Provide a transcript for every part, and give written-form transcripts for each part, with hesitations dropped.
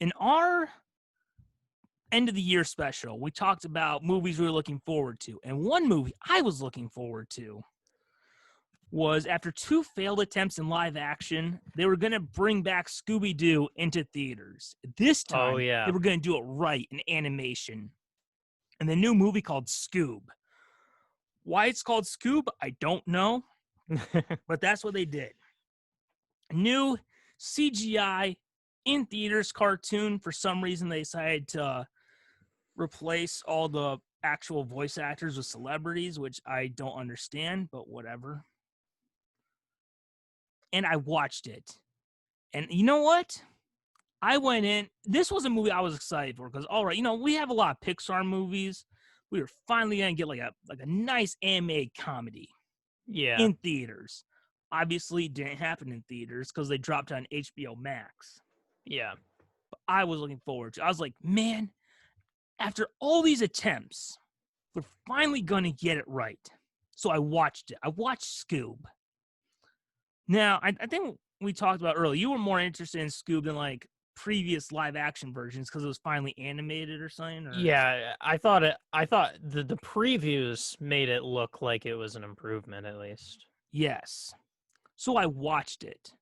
in our end of the year special, we talked about movies we were looking forward to. And one movie I was looking forward to was after 2 failed attempts in live action, they were going to bring back Scooby-Doo into theaters. This Oh, time, yeah. they were going to do it right in animation. And the new movie called Scoob. Why it's called Scoob, I don't know, but that's what they did. New CGI in theaters cartoon. For some reason, they decided to replace all the actual voice actors with celebrities, which I don't understand, but whatever. And I watched it. And you know what? I went in. This was a movie I was excited for because, all right, we have a lot of Pixar movies. We were finally gonna get like a nice anime comedy Yeah. in theaters. Obviously, it didn't happen in theaters because they dropped on HBO Max. Yeah. But I was looking forward to. I was like, man, after all these attempts, we're finally gonna get it right. So I watched it. I watched Scoob. Now, I think we talked about earlier. You were more interested in Scoob than like previous live action versions because it was finally animated or something. Or... Yeah, I thought the previews made it look like it was an improvement at least. Yes. So I watched it.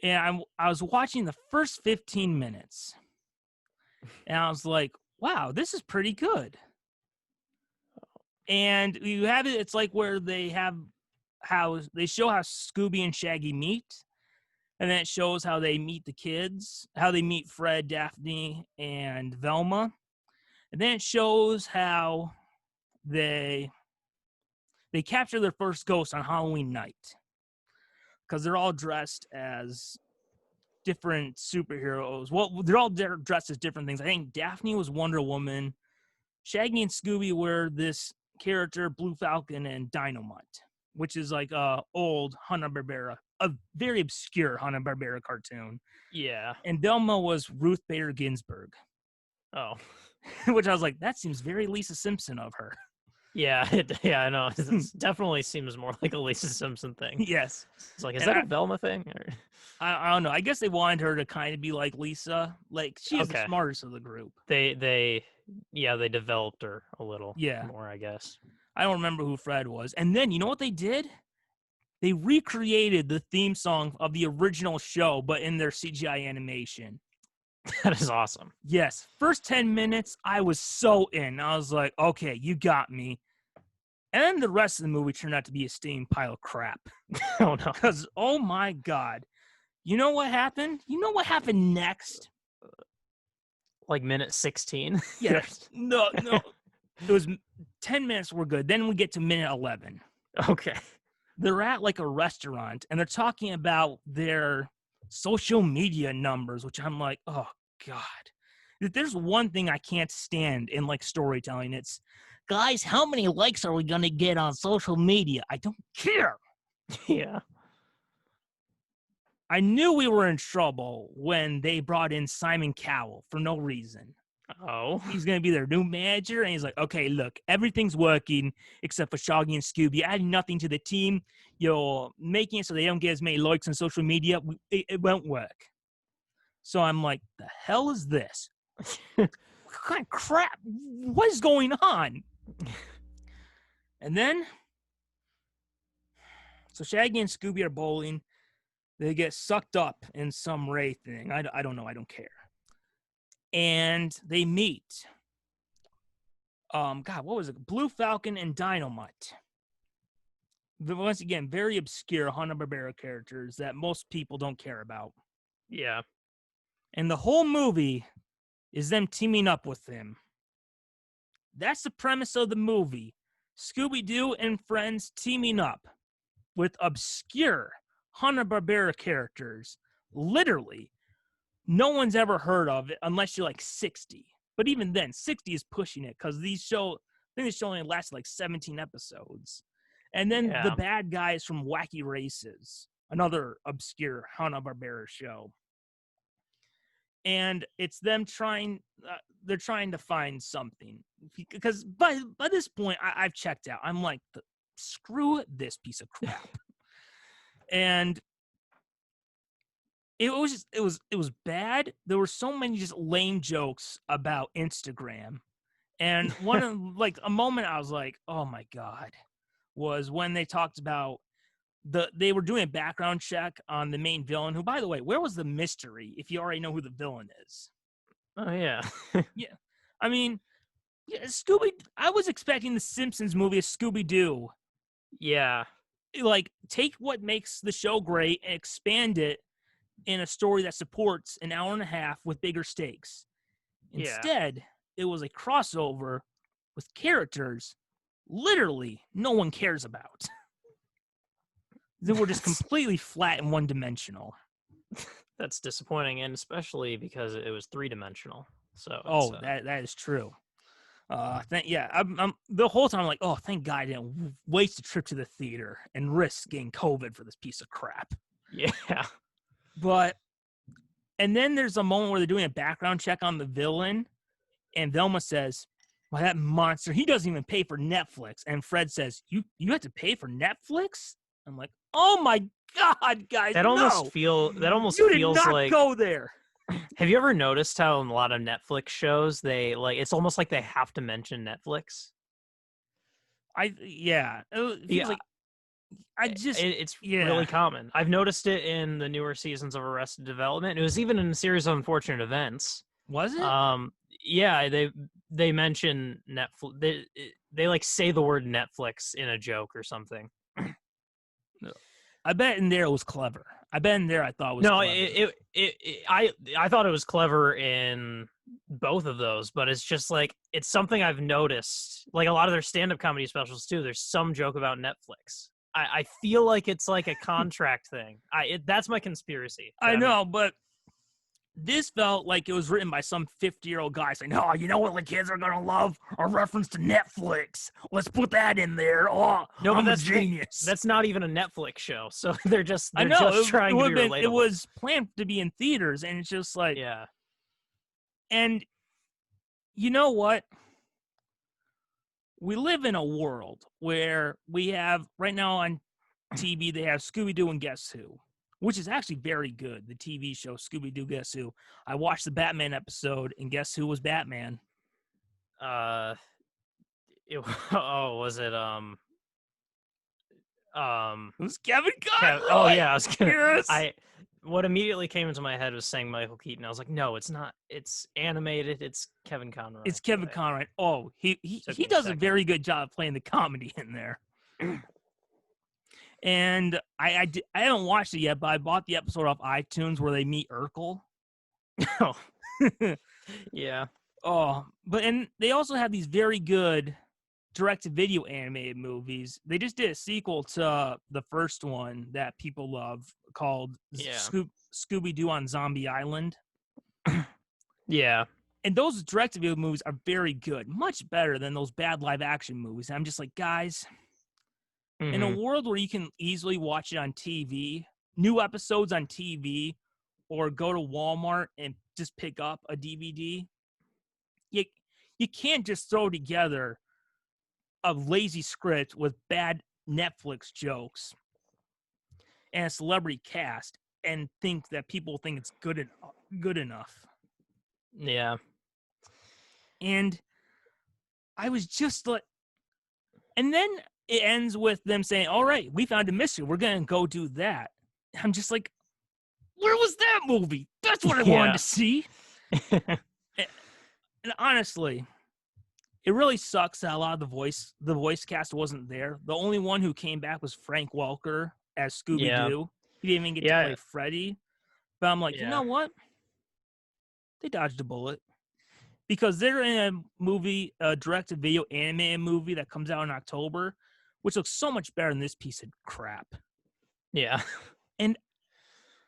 And I was watching the first 15 minutes. And I was like, wow, this is pretty good. And you have it, it's like where they have how they show how Scooby and Shaggy meet. And then it shows how they meet the kids, how they meet Fred, Daphne, and Velma. And then it shows how they capture their first ghost on Halloween night. Because they're all dressed as different superheroes. Well, they're all dressed as different things. I think Daphne was Wonder Woman. Shaggy and Scooby were this character, Blue Falcon and Dynamite, which is like a old Hanna-Barbera, a very obscure Hanna-Barbera cartoon. Yeah. And Velma was Ruth Bader Ginsburg. Oh. Which I was like, that seems very Lisa Simpson of her. Yeah, I know. It definitely seems more like a Lisa Simpson thing. Yes. It's like, is that a Velma thing? Or... I don't know. I guess they wanted her to kind of be like Lisa. Like, she is the smartest of the group. They developed her a little more, I guess. I don't remember who Fred was. And then, you know what they did? They recreated the theme song of the original show, but in their CGI animation. That is awesome. Yes. First 10 minutes, I was so in. I was like, okay, you got me. And then the rest of the movie turned out to be a steaming pile of crap. Oh, no. Because, oh my God. You know what happened? You know what happened next? Like minute 16? Yes. No. It was 10 minutes were good. Then we get to minute 11. Okay. They're at like a restaurant and they're talking about their social media numbers, which I'm like, oh God. If there's one thing I can't stand in like storytelling, it's, guys, how many likes are we going to get on social media? I don't care. Yeah. I knew we were in trouble when they brought in Simon Cowell for no reason. Oh. He's going to be their new manager, and he's like, okay, look, everything's working except for Shaggy and Scooby. Adding nothing to the team. You're making it so they don't get as many likes on social media. It won't work. So I'm like, the hell is this? What kind of crap? What is going on? And then, so Shaggy and Scooby are bowling. They get sucked up in some ray thing. I don't know. I don't care. And they meet. God, what was it? Blue Falcon and Dynamite. Once again, very obscure Hanna-Barbera characters that most people don't care about. Yeah. And the whole movie is them teaming up with him. That's the premise of the movie. Scooby-Doo and friends teaming up with obscure Hanna-Barbera characters. Literally, no one's ever heard of it unless you're like 60. But even then, 60 is pushing it because I think this show only lasted like 17 episodes. And then the bad guys from Wacky Races, another obscure Hanna-Barbera show. And it's them they're trying to find something. Because by this point, I've checked out. I'm like, screw this piece of crap. And it was bad. There were so many just lame jokes about Instagram. And one of like a moment I was like, "Oh my god," was when they talked about they were doing a background check on the main villain, who, by the way, where was the mystery if you already know who the villain is? Oh yeah. Yeah. I mean, yeah, Scooby I was expecting the Simpsons movie of Scooby-Doo. Yeah. Like, take what makes the show great and expand it in a story that supports an hour and a half with bigger stakes. Yeah. Instead, it was a crossover with characters literally no one cares about. They were just completely flat and one dimensional. That's disappointing, and especially because it was 3-dimensional. So it's Oh, that is true. I'm the whole time I'm like, oh, thank God I didn't waste a trip to the theater and risk getting COVID for this piece of crap. yeah. But and then there's a moment where they're doing a background check on the villain, and Velma says, "Well, that monster, he doesn't even pay for Netflix." And Fred says, "You have to pay for Netflix?" I'm like, "Oh my God, guys, no! That almost You did feels not like. go there." Have you ever noticed how in a lot of Netflix shows they like it's almost like they have to mention Netflix? It feels Yeah, like I just it's yeah. really common. I've noticed it in the newer seasons of Arrested Development. It was even in a series of Unfortunate Events. Was it? Um, yeah, they mention Netflix. They like say the word Netflix in a joke or something. No. I bet in there it was clever. I bet in there I thought it was No, clever. I thought it was clever in both of those, but it's just like it's something I've noticed. Like a lot of their stand-up comedy specials too. There's some joke about Netflix. I feel like it's like a contract thing. That's my conspiracy. I That I'm know, but this felt like it was written by some 50-year-old guy saying, "Oh, you know what the kids are gonna love? A reference to Netflix. Let's put that in there. Oh, no, but I'm a genius." that's not even a Netflix show. So I they're know just it trying to would be have been. It relatable. was planned to be in theaters, and it's just like, Yeah. and you know what? We live in a world where we have right now on TV they have Scooby-Doo and Guess Who, which is actually very good. The TV show Scooby-Doo Guess Who. I watched the Batman episode, and guess who was Batman? Uh. Oh, was it It was Kevin Oh Conroy. yeah, I was gonna. Yes, I what immediately came into my head was saying Michael Keaton. I was like, no, it's not. It's animated. It's Kevin Conroy. it's Kevin But Conroy. Oh, he took he me a does a second. very good job playing the comedy in there. And I haven't watched it yet, but I bought the episode off iTunes where they meet Urkel. Oh, yeah, Oh, but and they also have these very good direct-to-video animated movies. They just did a sequel to the first one that people love called yeah, Scooby-Doo on Zombie Island. yeah. And those direct-to-video movies are very good, much better than those bad live-action movies. And I'm just like, guys, in a Hmm. world where you can easily watch it on TV, new episodes on TV, or go to Walmart and just pick up a DVD, you you can't just throw together a lazy script with bad Netflix jokes and a celebrity cast and think that people think it's good enough. Yeah, And I was just like, and then it ends with them saying, "All right, we found a mystery. We're gonna go do that." I'm just like, where was that movie? That's what I wanted yeah, to see. And honestly, it really sucks that a lot of the voice cast wasn't there. The only one who came back was Frank Welker as Scooby yeah, Doo. He didn't even get to yeah, play Freddy. But I'm like, you yeah, know what? They dodged a bullet because they're in a movie, a direct-to-video animated movie that comes out in October, which looks so much better than this piece of crap. yeah, And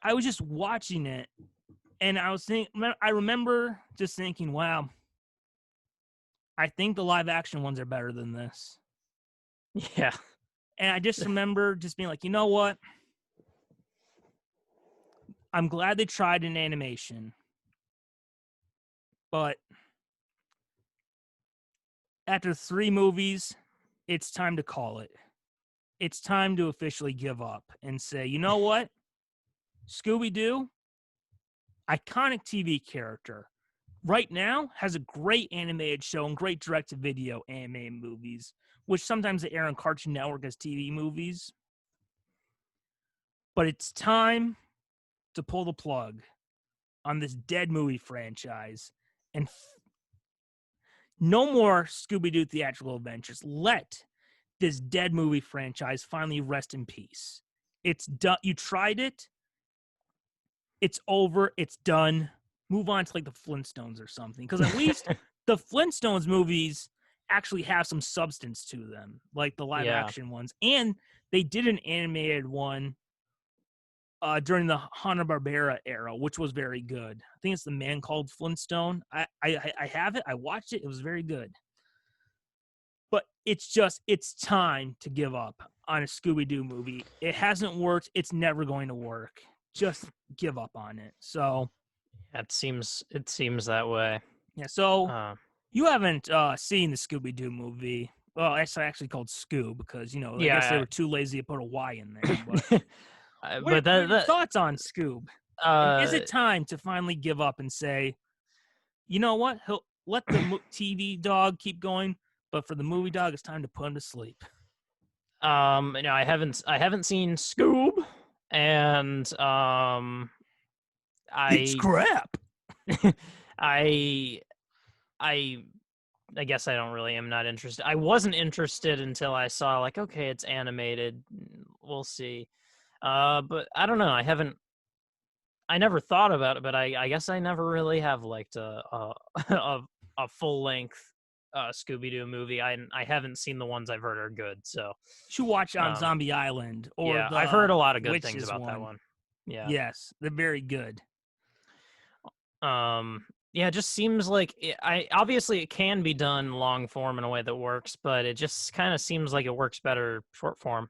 I was just watching it, and I remember just thinking, wow, I think the live-action ones are better than this. yeah. And I just remember just being like, you know what? I'm glad they tried an animation, but after 3 movies, it's time to call it. It's time to officially give up and say, you know what? Scooby Doo, iconic TV character. Right now has a great animated show and great direct-to-video animated movies, which sometimes they air on Cartoon Network as TV movies. But it's time to pull the plug on this dead movie franchise and no more Scooby-Doo theatrical adventures. Let this dead movie franchise finally rest in peace. It's done. You tried it. It's over. It's done. Move on to like the Flintstones or something. Because at least the Flintstones movies actually have some substance to them, like the live action ones. And they did an animated one during the Hanna-Barbera era, which was very good. I think it's The Man Called Flintstone. I have it. I watched it. It was very good. But it's time to give up on a Scooby-Doo movie. It hasn't worked. It's never going to work. Just give up on it. So it seems that way. Yeah. So you haven't seen the Scooby-Doo movie. Well, it's actually called Scoob because I guess they were too lazy to put a Y in there. But what are your thoughts on Scoob? Is it time to finally give up and say, you know what? He'll let the TV dog keep going, but for the movie dog, it's time to put him to sleep. I haven't seen Scoob, and it's crap. I guess I don't really am not interested. I wasn't interested until I saw like, okay, it's animated. We'll see. But I don't know. I never thought about it, but I guess I never really have liked a full length Scooby-Doo movie. I haven't seen the ones I've heard are good. So you should watch on Zombie Island or I've heard a lot of good things about that one. Yeah. Yes, they're very good. It just seems like obviously it can be done long form in a way that works, but it just kind of seems like it works better short form.